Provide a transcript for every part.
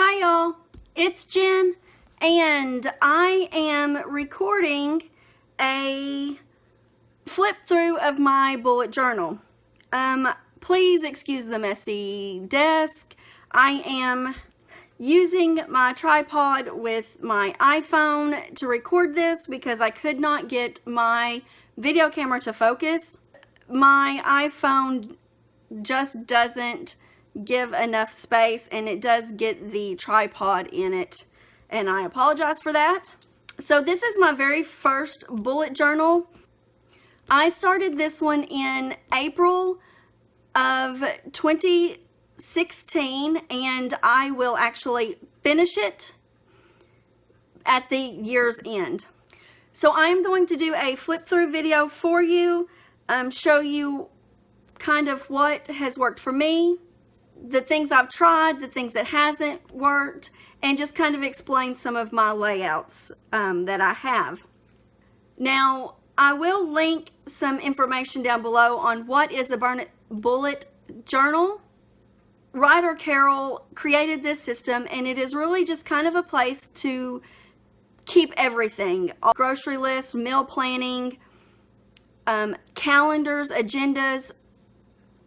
Hi y'all, it's Jen and I am recording a flip through of my bullet journal. Please excuse the messy desk. I am using my tripod with my iPhone to record this because I could not get my video camera to focus. My iPhone just doesn't give enough space, and it does get the tripod in it, and I apologize for that. So this is my very first bullet journal. I started this one in April of 2016, and I will actually finish it at the year's end. So I'm going to do a flip through video for you, show you kind of what has worked for me, the things I've tried, the things that hasn't worked, and just kind of explain some of my layouts that I have. Now, I will link some information down below on what is a bullet journal. Writer Carol created this system, and it is really just kind of a place to keep everything. Grocery lists, meal planning, calendars, agendas,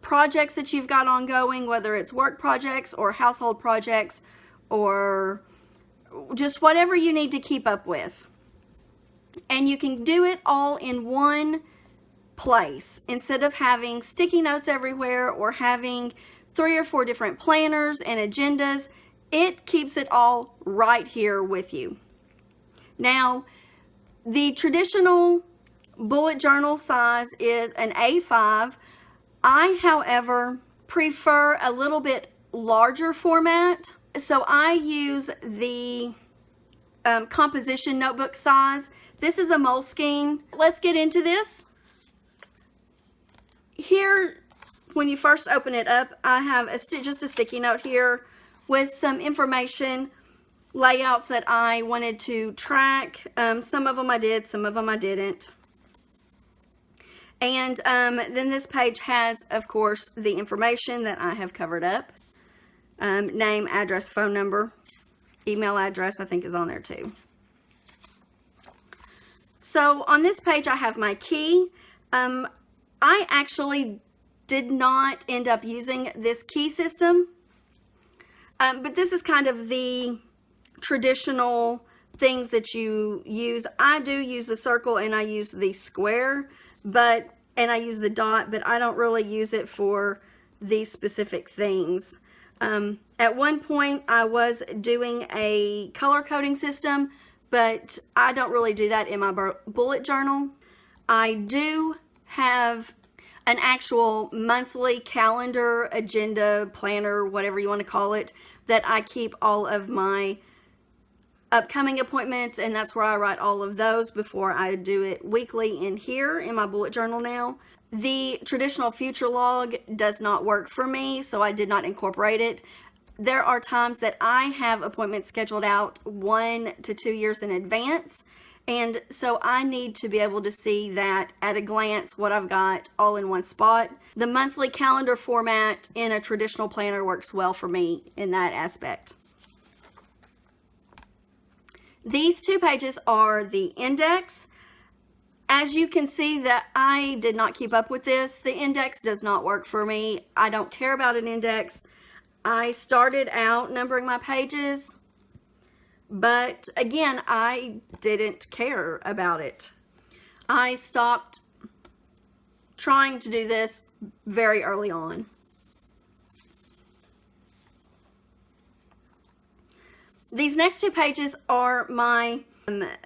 projects that you've got ongoing, whether it's work projects or household projects or just whatever you need to keep up with. And you can do it all in one place instead of having sticky notes everywhere or having 3 or 4 different planners and agendas. It keeps it all right here with you. Now, the traditional bullet journal size is an A5. I, however, prefer a little bit larger format, so I use the composition notebook size. This is a Moleskine. Let's get into this. Here, when you first open it up, I have just a sticky note here with some information, layouts that I wanted to track. Some of them I did, some of them I didn't. And then this page has, of course, the information that I have covered up. Name, address, phone number, email address I think is on there too. So on this page I have my key. I actually did not end up using this key system. But this is kind of the traditional things that you use. I do use the circle and I use the square, and I use the dot, but I don't really use it for these specific things. At one point I was doing a color coding system, but I don't really do that in my bullet journal. I do have an actual monthly calendar, agenda, planner, whatever you want to call it, that I keep all of my upcoming appointments, and that's where I write all of those before I do it weekly in here in my bullet journal now. The traditional future log does not work for me, so I did not incorporate it. There are times that I have appointments scheduled out 1 to 2 years in advance, and so I need to be able to see that at a glance what I've got all in one spot. The monthly calendar format in a traditional planner works well for me in that aspect. These 2 pages are the index. As you can see that I did not keep up with this. The index does not work for me. I don't care about an index. I started out numbering my pages, but again, I didn't care about it. I stopped trying to do this very early on. These next 2 pages are my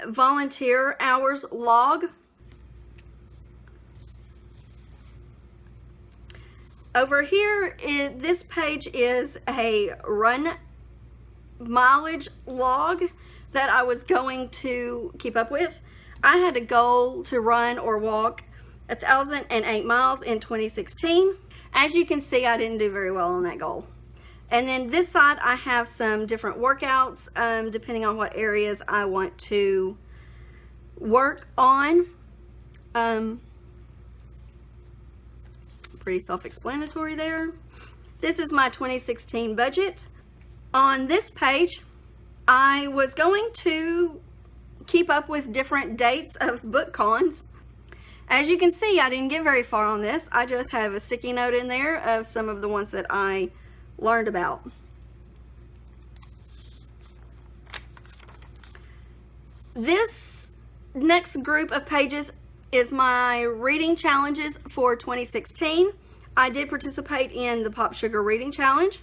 volunteer hours log. Over here, this page is a run mileage log that I was going to keep up with. I had a goal to run or walk 1,008 miles in 2016. As you can see, I didn't do very well on that goal. And then this side, I have some different workouts, depending on what areas I want to work on. Pretty self-explanatory there. This is my 2016 budget. On this page, I was going to keep up with different dates of book cons. As you can see, I didn't get very far on this. I just have a sticky note in there of some of the ones that I learned about. This next group of pages is my reading challenges for 2016. I did participate in the Pop Sugar Reading Challenge.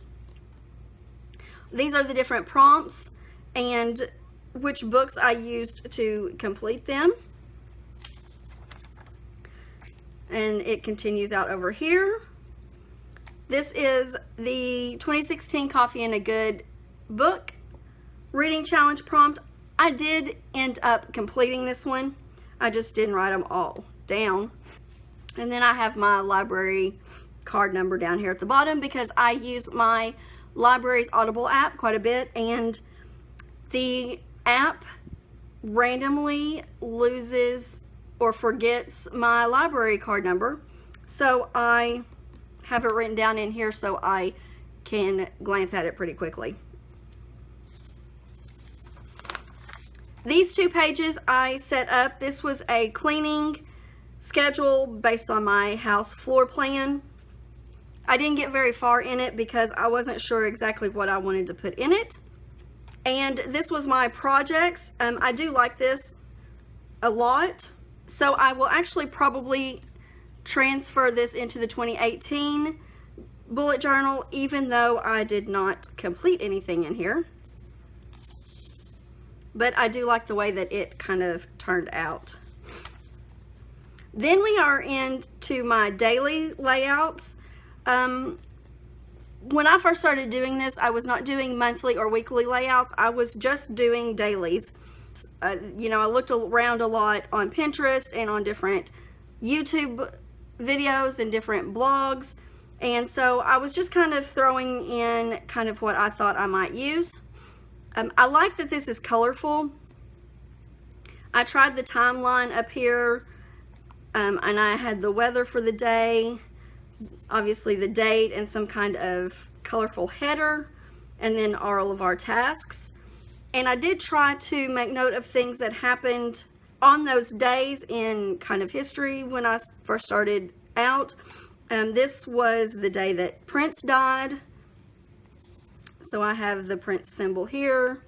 These are the different prompts and which books I used to complete them. And it continues out over here. This is the 2016 Coffee and a Good Book Reading Challenge prompt. I did end up completing this one. I just didn't write them all down. And then I have my library card number down here at the bottom because I use my library's Audible app quite a bit, and the app randomly loses or forgets my library card number. So I have it written down in here so I can glance at it pretty quickly. These two pages I set up. This was a cleaning schedule based on my house floor plan. I didn't get very far in it because I wasn't sure exactly what I wanted to put in it. And this was my projects. I do like this a lot. So I will actually probably transfer this into the 2018 bullet journal, even though I did not complete anything in here. But I do like the way that it kind of turned out. Then we are into my daily layouts. When I first started doing this, I was not doing monthly or weekly layouts. I was just doing dailies. You know, I looked around a lot on Pinterest and on different YouTube videos and different blogs. And so I was just kind of throwing in kind of what I thought I might use. I like that this is colorful. I tried the timeline up here, and I had the weather for the day, obviously the date, and some kind of colorful header, and then all of our tasks. And I did try to make note of things that happened on those days in kind of history when I first started out. This was the day that Prince died. So I have the Prince symbol here.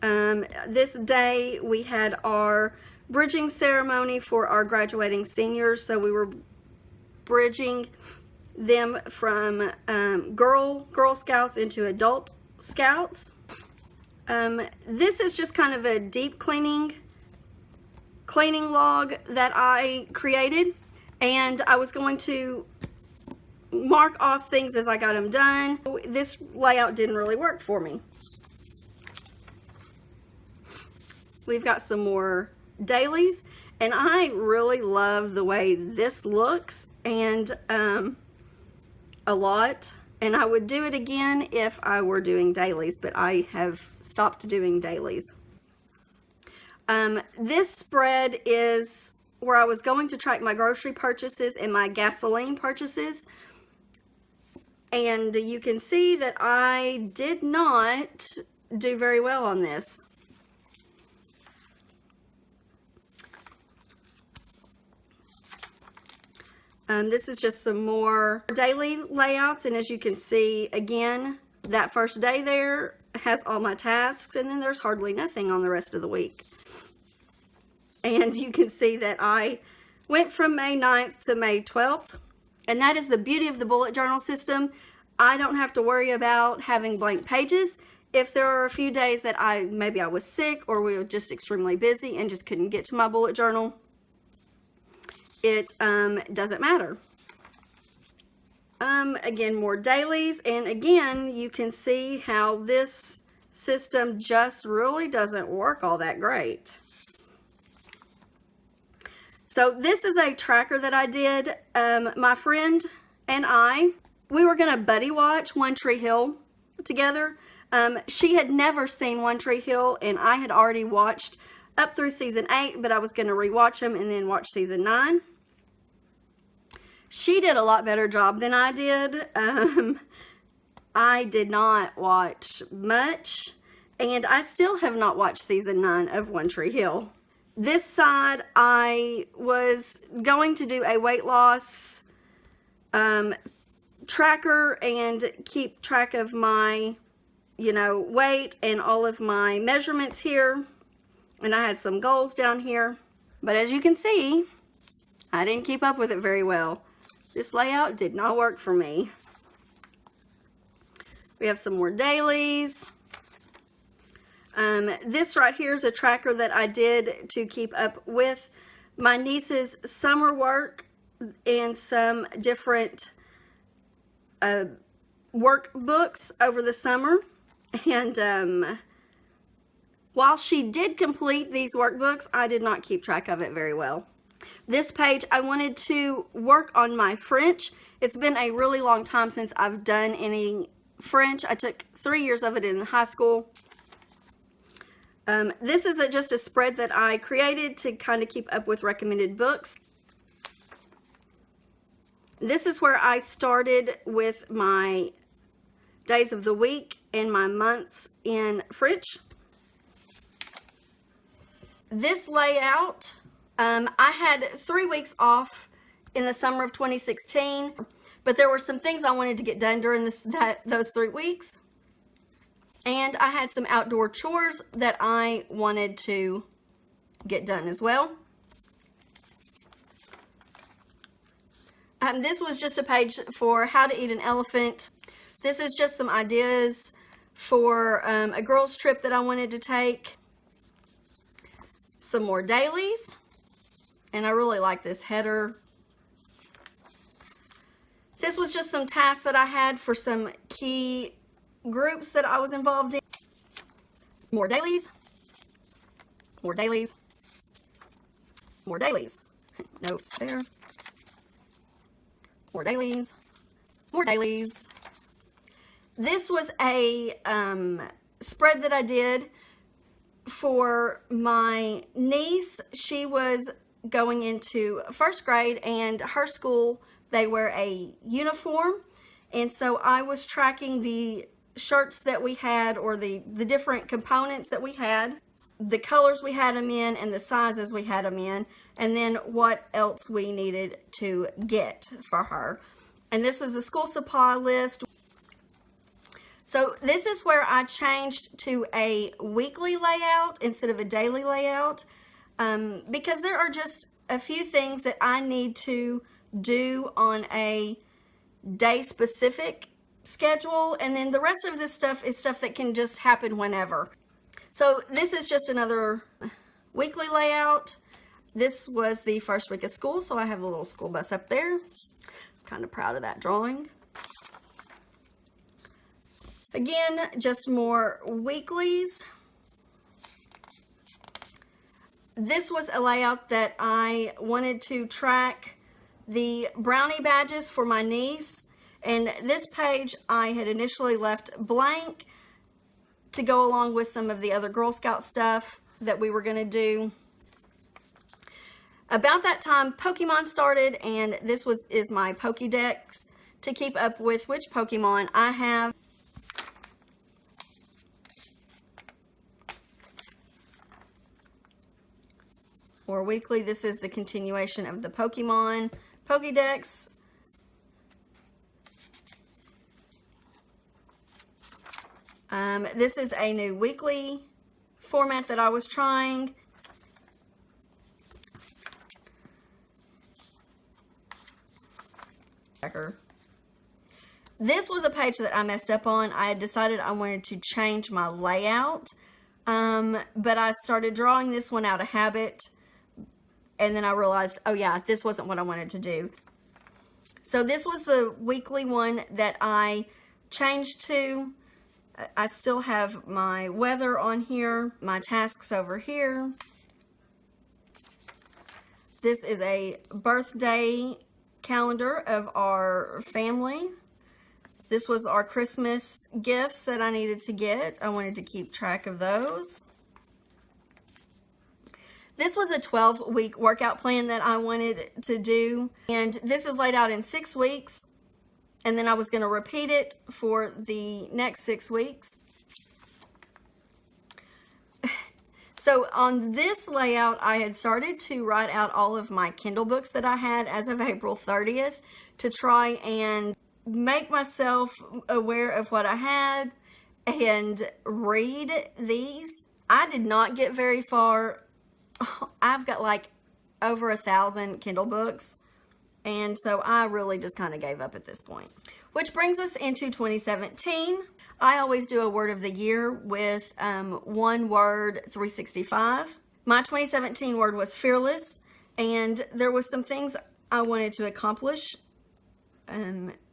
This day we had our bridging ceremony for our graduating seniors. So we were bridging them from Girl Scouts into Adult Scouts. This is just kind of a deep cleaning log that I created, and I was going to mark off things as I got them done. This layout didn't really work for me. We've got some more dailies, and I really love the way this looks, and a lot. And I would do it again if I were doing dailies, but I have stopped doing dailies. This spread is where I was going to track my grocery purchases and my gasoline purchases. And you can see that I did not do very well on this. This is just some more daily layouts, and as you can see, again, that first day there has all my tasks, and then there's hardly nothing on the rest of the week. And you can see that I went from May 9th to May 12th, and that is the beauty of the bullet journal system. I don't have to worry about having blank pages. If there are a few days that maybe I was sick or we were just extremely busy and just couldn't get to my bullet journal, it doesn't matter. Again, more dailies, and again, you can see how this system just really doesn't work all that great. So this is a tracker that I did. My friend and we were gonna buddy watch One Tree Hill together. She had never seen One Tree Hill, and I had already watched up through season 8, but I was gonna rewatch them and then watch season 9. She did a lot better job than I did. I did not watch much, and I still have not watched season 9 of One Tree Hill. This side, I was going to do a weight loss tracker and keep track of my, weight and all of my measurements here. And I had some goals down here. But as you can see, I didn't keep up with it very well. This layout did not work for me. We have some more dailies. This right here is a tracker that I did to keep up with my niece's summer work and some different workbooks over the summer. And while she did complete these workbooks, I did not keep track of it very well. This page, I wanted to work on my French. It's been a really long time since I've done any French. I took 3 years of it in high school. This is just a spread that I created to kind of keep up with recommended books. This is where I started with my days of the week and my months in French. This layout, I had 3 weeks off in the summer of 2016, but there were some things I wanted to get done during those 3 weeks. And I had some outdoor chores that I wanted to get done as well. This was just a page for how to eat an elephant. This is just some ideas for a girls trip that I wanted to take. Some more dailies. And I really like this header. This was just some tasks that I had for some key groups that I was involved in. More dailies. More dailies. More dailies. Notes there. More dailies. More dailies. This was a spread that I did for my niece. She was going into 1st grade, and her school, they wear a uniform. And so I was tracking the shirts that we had, or the different components that we had, the colors we had them in, and the sizes we had them in, and then what else we needed to get for her. And this is the school supply list. So this is where I changed to a weekly layout instead of a daily layout, because there are just a few things that I need to do on a day specific schedule, and then the rest of this stuff is stuff that can just happen whenever. So this is just another weekly layout. This was the first week of school, so I have a little school bus up there. Kind of proud of that drawing. Again, just more weeklies. This was a layout that I wanted to track the brownie badges for my niece. And this page I had initially left blank to go along with some of the other Girl Scout stuff that we were going to do. About that time, Pokemon started, and this is my Pokédex to keep up with which Pokemon I have. Or weekly, this is the continuation of the Pokemon Pokédex. This is a new weekly format that I was trying. This was a page that I messed up on. I had decided I wanted to change my layout, but I started drawing this one out of habit, and then I realized, oh yeah, this wasn't what I wanted to do. So this was the weekly one that I changed to. I still have my weather on here, my tasks over here. This is a birthday calendar of our family. This was our Christmas gifts that I needed to get. I wanted to keep track of those. This was a 12-week workout plan that I wanted to do, and this is laid out in 6 weeks. and then I was going to repeat it for the next 6 weeks. So on this layout, I had started to write out all of my Kindle books that I had as of April 30th to try and make myself aware of what I had and read these. I did not get very far. I've got like over 1,000 Kindle books, and so I really just kind of gave up at this point. Which brings us into 2017. I always do a word of the year with one word 365. My 2017 word was fearless, and there was some things I wanted to accomplish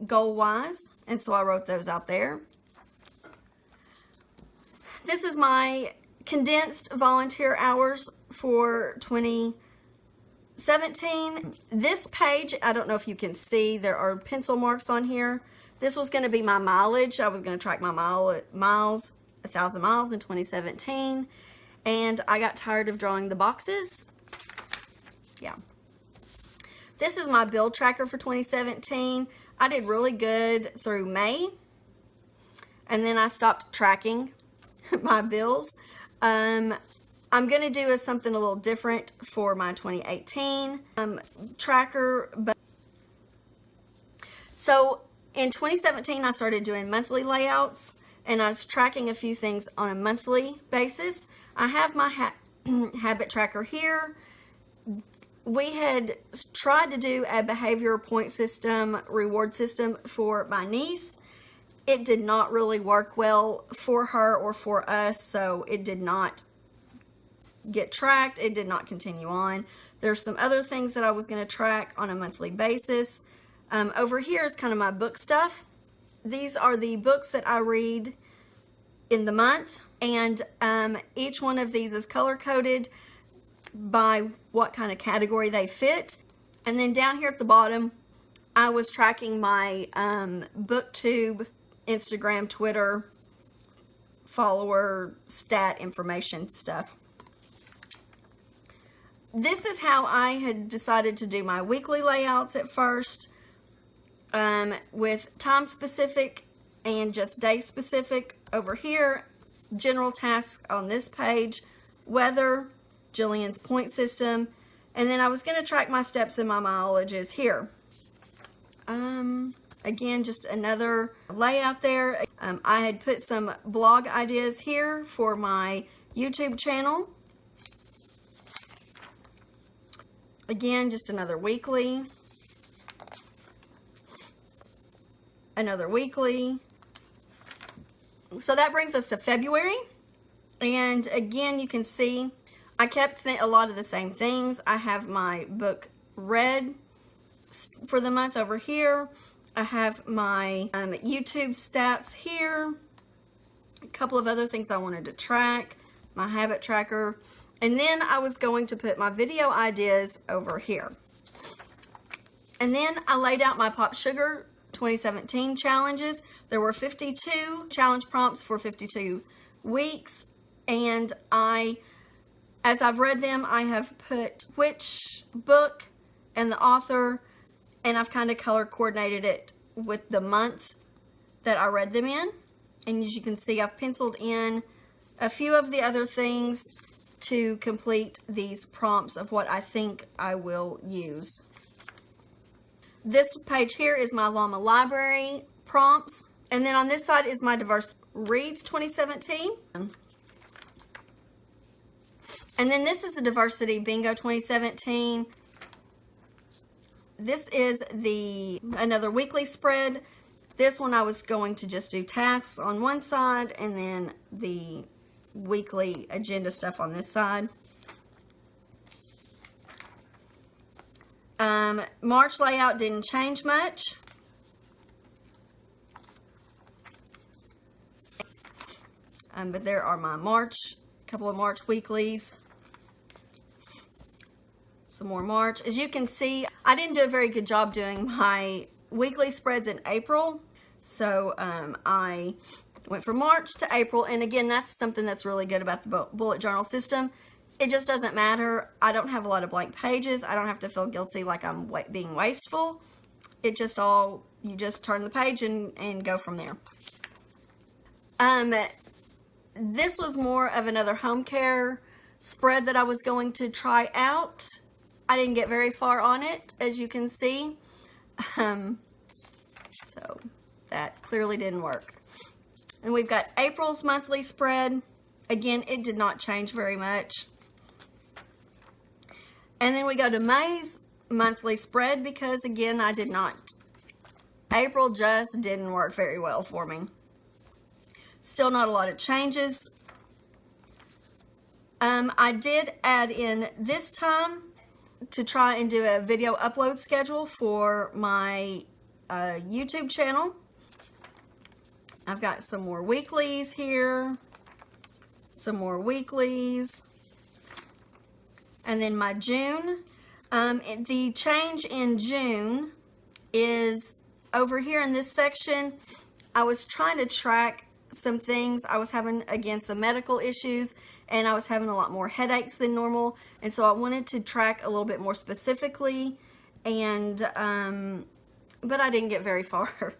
goal-wise, and so I wrote those out there. This is my condensed volunteer hours for 2017. This page, I don't know if you can see, there are pencil marks on here. This was going to be my mileage. I was going to track my miles, 1,000 miles in 2017, and I got tired of drawing the boxes. Yeah. This is my bill tracker for 2017. I did really good through May, and then I stopped tracking my bills. I'm going to do something a little different for my 2018 tracker. So in 2017, I started doing monthly layouts, and I was tracking a few things on a monthly basis. I have my habit tracker here. We had tried to do a behavior point system, reward system for my niece. It did not really work well for her or for us, so it did not get tracked. It did not continue on. There's some other things that I was going to track on a monthly basis. Over here is kind of my book stuff. These are the books that I read in the month, and each one of these is color-coded by what kind of category they fit. And then down here at the bottom, I was tracking my BookTube, Instagram, Twitter, follower, stat information stuff. This is how I had decided to do my weekly layouts at first, with time specific and just day specific over here, general tasks on this page, weather, Jillian's point system, and then I was going to track my steps and my mileages here. Again, just another layout there. I had put some blog ideas here for my YouTube channel. Again, just another weekly. Another weekly. So that brings us to February. And again, you can see I kept a lot of the same things. I have my book read for the month over here. I have my YouTube stats here. A couple of other things I wanted to track. My habit tracker. And then I was going to put my video ideas over here. And then I laid out my Pop Sugar 2017 challenges. There were 52 challenge prompts for 52 weeks. And as I've read them, I have put which book and the author, and I've kind of color coordinated it with the month that I read them in. And as you can see, I've penciled in a few of the other things to complete these prompts of what I think I will use. This page here is my Llama Library prompts. And then on this side is my Diverse Reads 2017. And then this is the Diversity Bingo 2017. This is another weekly spread. This one I was going to just do tasks on one side and then the weekly agenda stuff on this side. March layout didn't change much. But there are my couple of March weeklies. Some more March. As you can see, I didn't do a very good job doing my weekly spreads in April. So I went from March to April. And again, that's something that's really good about the bullet journal system. It just doesn't matter. I don't have a lot of blank pages. I don't have to feel guilty like I'm being wasteful. It just all you just turn the page and go from there. This was more of another home care spread that I was going to try out. I didn't get very far on it, as you can see. So that clearly didn't work. And we've got April's monthly spread. Again, it did not change very much. And then we go to May's monthly spread because, again, April just didn't work very well for me. Still not a lot of changes. I did add in this time to try and do a video upload schedule for my YouTube channel. I've got some more weeklies here, some more weeklies, and then my June. The change in June is over here in this section. I was trying to track some things. I was having, again, some medical issues, and I was having a lot more headaches than normal, and so I wanted to track a little bit more specifically, and but I didn't get very far.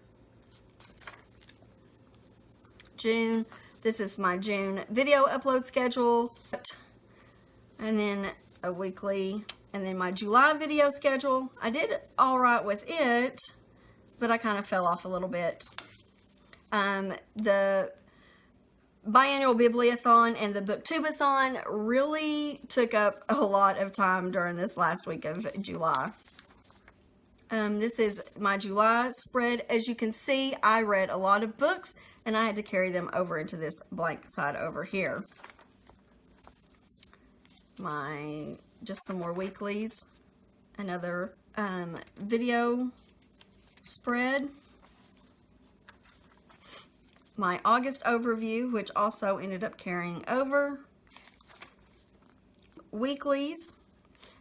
June, this is my June video upload schedule, and then a weekly, and then my July video schedule. I did all right with it, but I kind of fell off a little bit. The biannual bibliothon and the booktubeathon really took up a lot of time during this last week of July. This is my July spread. As you can see, I read a lot of books and I had to carry them over into this blank side over here. Just some more weeklies, another video spread. My August overview, which also ended up carrying over. Weeklies.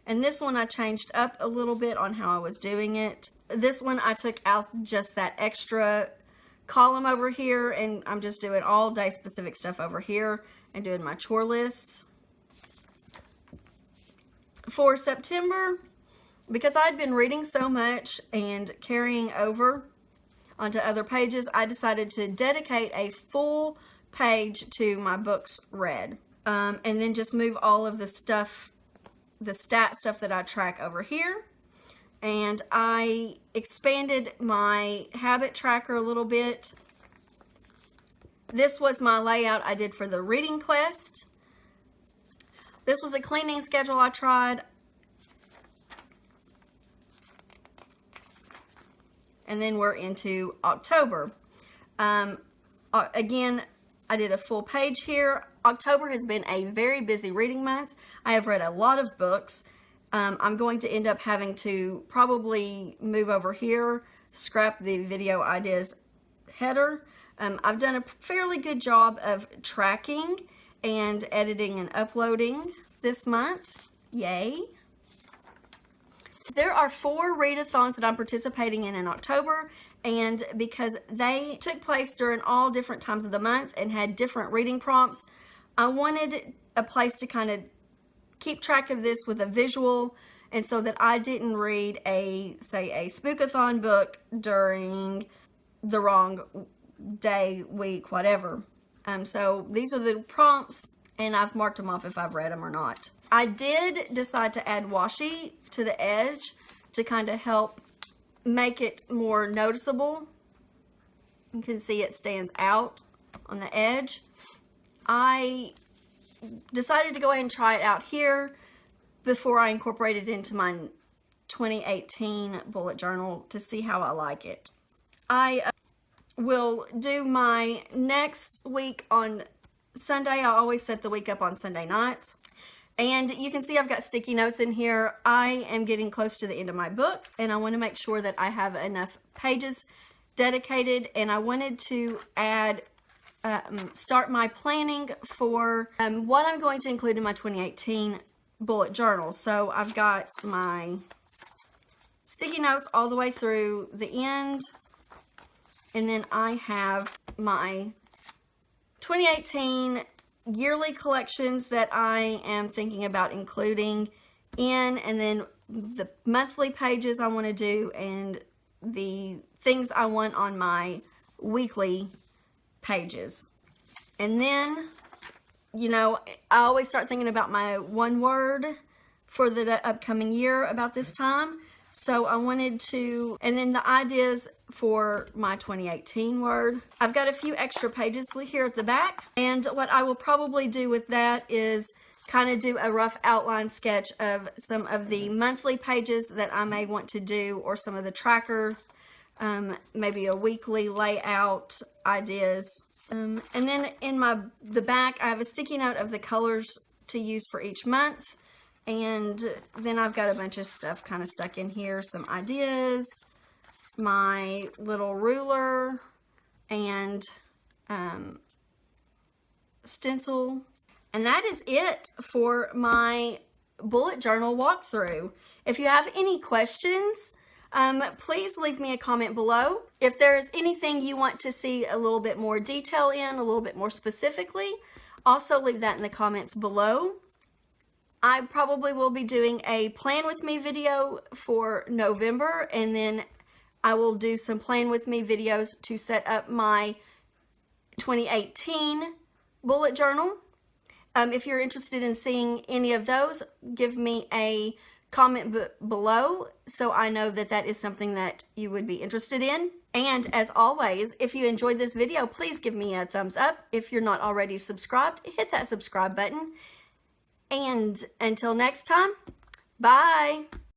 And this one I changed up a little bit on how I was doing it. This one I took out just that extra column over here, and I'm just doing all day specific stuff over here and doing my chore lists. For September, because I'd been reading so much and carrying over onto other pages, I decided to dedicate a full page to my books read, and then just move all of the stuff, the stat stuff that I track over here. And I expanded my habit tracker a little bit. This was my layout I did for the reading quest. This was a cleaning schedule I tried. And then we're into October. Again, I did a full page here. October has been a very busy reading month. I have read a lot of books. I'm going to end up having to probably move over here, scrap the video ideas header. I've done a fairly good job of tracking and editing and uploading this month. Yay. There are 4 readathons that I'm participating in October, and because they took place during all different times of the month and had different reading prompts, I wanted a place to kind of keep track of this with a visual, and so that I didn't read say a spookathon book during the wrong day, week, whatever. So these are the prompts, and I've marked them off if I've read them or not. I did decide to add washi to the edge to kind of help make it more noticeable. You can see it stands out on the edge. I decided to go ahead and try it out here before I incorporated it into my 2018 bullet journal to see how I like it. I will do my next week on Sunday. I always set the week up on Sunday nights. And you can see I've got sticky notes in here. I am getting close to the end of my book, and I want to make sure that I have enough pages dedicated, and I wanted to add, start my planning for what I'm going to include in my 2018 bullet journal. So I've got my sticky notes all the way through the end, and then I have my 2018 yearly collections that I am thinking about including in, and then the monthly pages I want to do, and the things I want on my weekly pages. And then, you know, I always start thinking about my one word for the upcoming year about this time. So I wanted to, and then the ideas for my 2018 word. I've got a few extra pages here at the back. And what I will probably do with that is kind of do a rough outline sketch of some of the monthly pages that I may want to do, or some of the trackers, maybe a weekly layout ideas. And then in the back, I have a sticky note of the colors to use for each month. And then I've got a bunch of stuff kind of stuck in here, some ideas, my little ruler, and stencil. And that is it for my bullet journal walkthrough. If you have any questions, please leave me a comment below. If there is anything you want to see a little bit more detail in, a little bit more specifically, also leave that in the comments below. I probably will be doing a plan with me video for November, and then I will do some plan with me videos to set up my 2018 bullet journal. If you're interested in seeing any of those, give me a comment below so I know that that is something that you would be interested in. And as always, if you enjoyed this video, please give me a thumbs up. If you're not already subscribed, hit that subscribe button. And until next time, bye.